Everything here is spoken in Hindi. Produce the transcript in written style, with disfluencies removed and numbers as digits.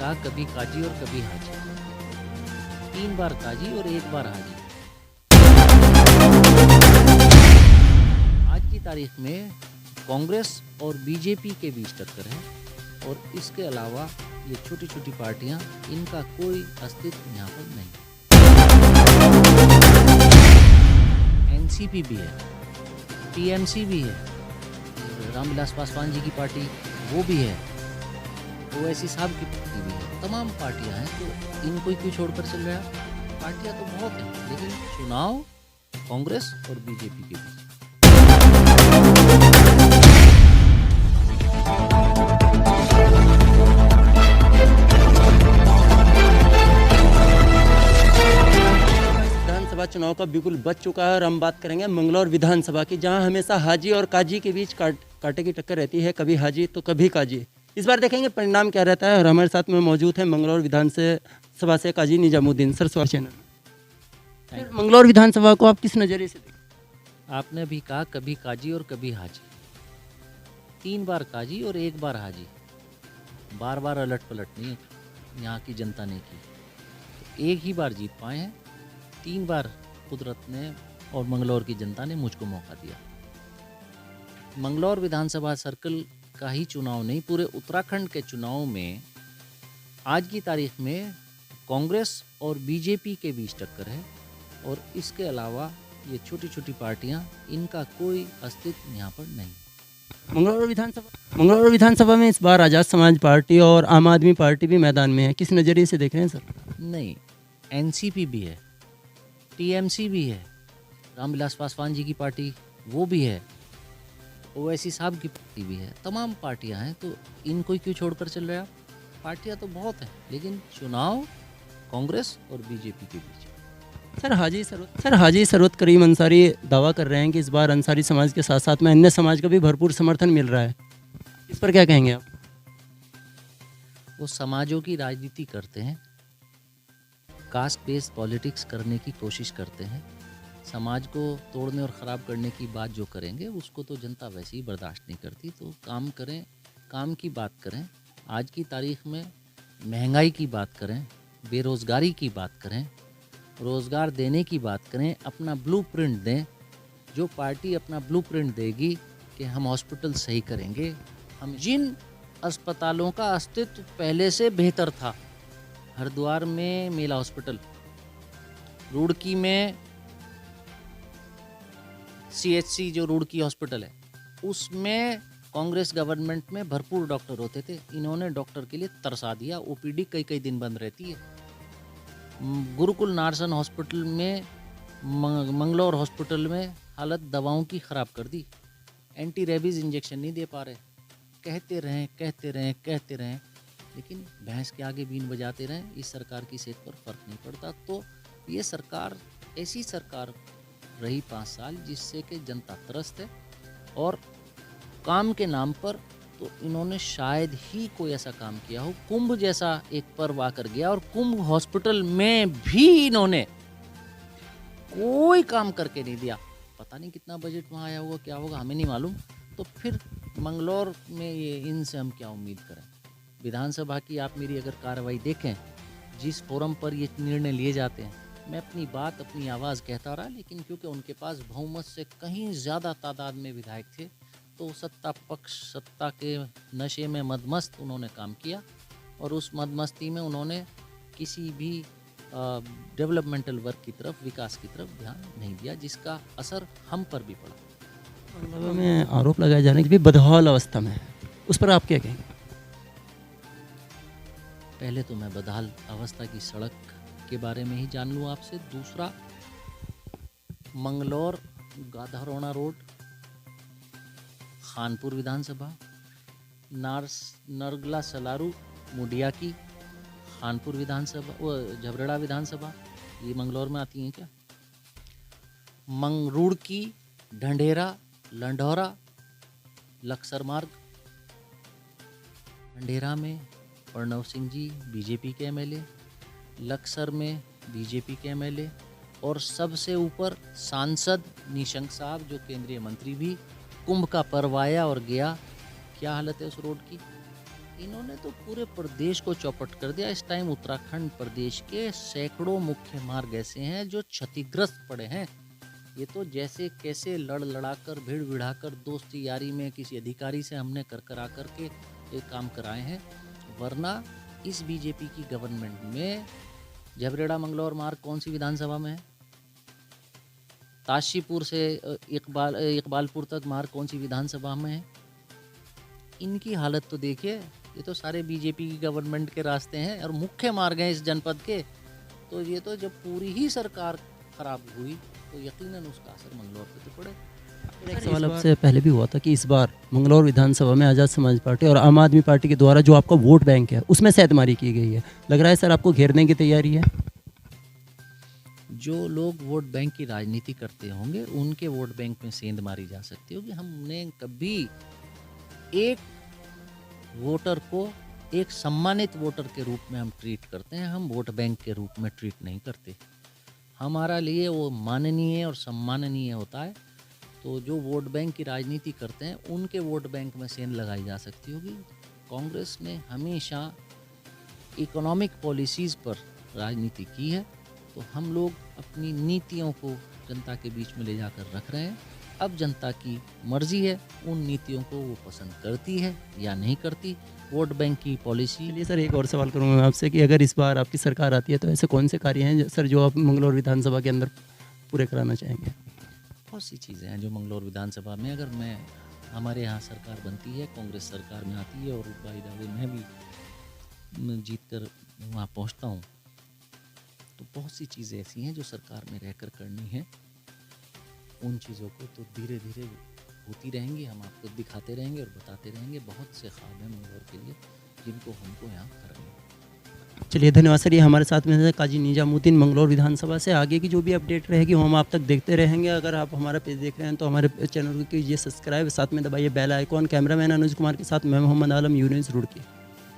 कहा कभी काजी और कभी हाजी, 3 बार काजी और 1 बार हाजी। आज की तारीख में कांग्रेस और बीजेपी के बीच टक्कर है और इसके अलावा ये छोटी छोटी पार्टियां, इनका कोई अस्तित्व यहाँ पर नहीं। एनसीपी भी है, टीएमसी भी है, रामविलास पासवान जी की पार्टी वो भी है, ओवैसी साहब की पार्टी भी है, तमाम पार्टियां हैं। तो इनको ही क्यों छोड़कर चल रहा है? पार्टियां तो बहुत हैं, लेकिन चुनाव कांग्रेस और बीजेपी के बीच। विधानसभा चुनाव का बिल्कुल बच चुका है और हम बात करेंगे मंगलौर विधानसभा की, जहां हमेशा हाजी और काजी के बीच कांटे की टक्कर रहती है, कभी हाजी तो कभी काजी। इस बार देखेंगे परिणाम क्या रहता है। और हमारे साथ में मौजूद है मंगलौर विधानसभा से काजी निजामुद्दीन सर। स्वागत चैनल। मंगलौर विधानसभा को आप किस नज़रिए से देखते? आपने अभी कहा कभी काजी और कभी हाजी, 3 बार काजी और 1 बार हाजी, बार बार अलट पलट नहीं यहाँ की जनता ने की। तो एक ही बार जीत पाए हैं, 3 बार कुदरत ने और मंगलौर की जनता ने मुझको मौका दिया। मंगलौर विधानसभा सर्कल का ही चुनाव नहीं, पूरे उत्तराखंड के चुनाव में आज की तारीख में कांग्रेस और बीजेपी के बीच टक्कर है और इसके अलावा ये छोटी छोटी पार्टियां, इनका कोई अस्तित्व यहाँ पर नहीं। मंगलौर विधानसभा में इस बार आज़ाद समाज पार्टी और आम आदमी पार्टी भी मैदान में है, किस नज़रिए से देख रहे हैं सर? नहीं, एनसीपी भी है, टीएमसी भी है, रामविलास पासवान जी की पार्टी वो भी है, ओवैसी साहब की पार्टी भी है, तमाम पार्टियां हैं। तो इनको ही क्यों छोड़कर चल रहे हैं? पार्टियां तो बहुत हैं, लेकिन चुनाव कांग्रेस और बीजेपी के बीच। सर हाजी सरवत करीम अंसारी दावा कर रहे हैं कि इस बार अंसारी समाज के साथ साथ में अन्य समाज का भी भरपूर समर्थन मिल रहा है, इस पर क्या कहेंगे आप? वो समाजों की राजनीति करते हैं, कास्ट बेस्ड पॉलिटिक्स करने की कोशिश करते हैं। समाज को तोड़ने और ख़राब करने की बात जो करेंगे उसको तो जनता वैसे ही बर्दाश्त नहीं करती। तो काम करें, काम की बात करें, आज की तारीख में महंगाई की बात करें, बेरोज़गारी की बात करें, रोज़गार देने की बात करें, अपना ब्लूप्रिंट दें। जो पार्टी अपना ब्लूप्रिंट देगी कि हम हॉस्पिटल सही करेंगे, हम जिन अस्पतालों का अस्तित्व पहले से बेहतर था, हरिद्वार में मेला हॉस्पिटल, रुड़की में सीएचसी जो रुड़की हॉस्पिटल है, उसमें कांग्रेस गवर्नमेंट में भरपूर डॉक्टर होते थे, इन्होंने डॉक्टर के लिए तरसा दिया, ओपीडी कई कई दिन बंद रहती है। गुरुकुल नार्सन हॉस्पिटल में, मंगलौर हॉस्पिटल में हालत दवाओं की ख़राब कर दी, एंटी रेबीज़ इंजेक्शन नहीं दे पा रहे, कहते रहें, लेकिन भैंस के आगे बीन बजाते रहें, इस सरकार की सेहत पर फ़र्क नहीं पड़ता। तो ये सरकार ऐसी सरकार रही 5 साल जिससे कि जनता त्रस्त है और काम के नाम पर तो इन्होंने शायद ही कोई ऐसा काम किया हो। कुंभ जैसा एक पर्व आकर गया और कुंभ हॉस्पिटल में भी इन्होंने कोई काम करके नहीं दिया। पता नहीं कितना बजट वहाँ आया होगा, क्या होगा, हमें नहीं मालूम। तो फिर मंगलौर में ये इनसे हम क्या उम्मीद करें? विधानसभा की आप मेरी अगर कार्रवाई देखें, जिस फोरम पर ये निर्णय लिए जाते हैं, मैं अपनी बात, अपनी आवाज़ कहता रहा, लेकिन क्योंकि उनके पास बहुमत से कहीं ज़्यादा तादाद में विधायक थे, तो सत्ता पक्ष, सत्ता के नशे में मदमस्त उन्होंने काम किया और उस मदमस्ती में उन्होंने किसी भी डेवलपमेंटल वर्क की तरफ, विकास की तरफ ध्यान नहीं दिया, जिसका असर हम पर भी पड़ा। मंगलौर में आरोप लगाए जाने की भी बदहाल अवस्था में है, उस पर आप क्या कहेंगे? पहले तो मैं बदहाल अवस्था की सड़क के बारे में ही जान लूँ आपसे। दूसरा, मंगलौर गाधारोना रोड, खानपुर विधानसभा, नरगला सलारू मुडिया की खानपुर विधानसभा, वो झबरेड़ा विधानसभा, ये मंगलौर में आती हैं क्या? रुड़की, ढंढेरा, लंढौरा, लक्सर मार्ग। ढंढेरा में प्रणव सिंह जी बीजेपी के एमएलए, लक्सर में बीजेपी के एमएलए और सबसे ऊपर सांसद निशंक साहब जो केंद्रीय मंत्री भी। कुंभ का पर्व आया और गया, क्या हालत है उस रोड की? इन्होंने तो पूरे प्रदेश को चौपट कर दिया। इस टाइम उत्तराखंड प्रदेश के सैकड़ों मुख्य मार्ग ऐसे हैं जो क्षतिग्रस्त पड़े हैं। ये तो जैसे कैसे लड़ लड़ाकर भीड़ भिड़ाकर दोस्ती यारी में किसी अधिकारी से हमने कर करा करके ये काम कराए हैं, वरना इस बीजेपी की गवर्नमेंट में झबरेड़ा मंगलौर मार्ग कौन सी विधानसभा में है? ताशीपुर से इकबालपुर तक मार्ग कौन सी विधानसभा में है? इनकी हालत तो देखिए, ये तो सारे बीजेपी की गवर्नमेंट के रास्ते हैं और मुख्य मार्ग हैं इस जनपद के। तो ये तो जब पूरी ही सरकार खराब हुई तो यकीनन उसका असर मंगलौर पे तो पड़े। एक सवाल आपसे पहले भी हुआ था कि इस बार मंगलौर विधानसभा में आज़ाद समाज पार्टी और आम आदमी पार्टी के द्वारा जो आपका वोट बैंक है उसमें सेंधमारी की गई है। लग रहा है सर आपको घेरने की तैयारी है? जो लोग वोट बैंक की राजनीति करते होंगे उनके वोट बैंक में सेंध मारी जा सकती होगी। हमने कभी एक वोटर को एक सम्मानित वोटर के रूप में हम ट्रीट करते हैं, हम वोट बैंक के रूप में ट्रीट नहीं करते। हमारा लिए वो माननीय और सम्माननीय होता है। तो जो वोट बैंक की राजनीति करते हैं उनके वोट बैंक में सेंध लगाई जा सकती होगी। कांग्रेस ने हमेशा इकोनॉमिक पॉलिसीज़ पर राजनीति की है, तो हम लोग अपनी नीतियों को जनता के बीच में ले जाकर रख रहे हैं। अब जनता की मर्जी है, उन नीतियों को वो पसंद करती है या नहीं करती। वोट बैंक की पॉलिसी। चलिए सर, एक और सवाल करूँगा मैं आपसे कि अगर इस बार आपकी सरकार आती है तो ऐसे कौन से कार्य हैं सर जो आप मंगलौर विधानसभा के अंदर पूरे कराना चाहेंगे? बहुत सी चीज़ें हैं जो मंगलौर विधानसभा में अगर हमारे यहाँ सरकार बनती है, कांग्रेस सरकार में आती है और बाई द वे मैं भी जीत कर वहाँ पहुँचता हूँ, तो बहुत सी चीज़ें ऐसी हैं जो सरकार में रहकर करनी है। उन चीज़ों को तो धीरे धीरे होती रहेंगी, हम आपको दिखाते रहेंगे और बताते रहेंगे। बहुत से ख्वाब हैं मंगलौर के लिए जिनको हमको यहाँ करना। चलिए धन्यवाद सर। ये हमारे साथ में काजी निजामुद्दीन मंगलौर विधानसभा से। आगे की जो भी अपडेट रहेगी वो हम आप तक देखते रहेंगे। अगर आप हमारा पेज देख रहे हैं तो हमारे चैनल को कीजिए सब्सक्राइब, साथ में दबाइए bell icon. Cameraman Anuj Kumar के साथ मैं मोहम्मद आलम, यूनिस रुड़की।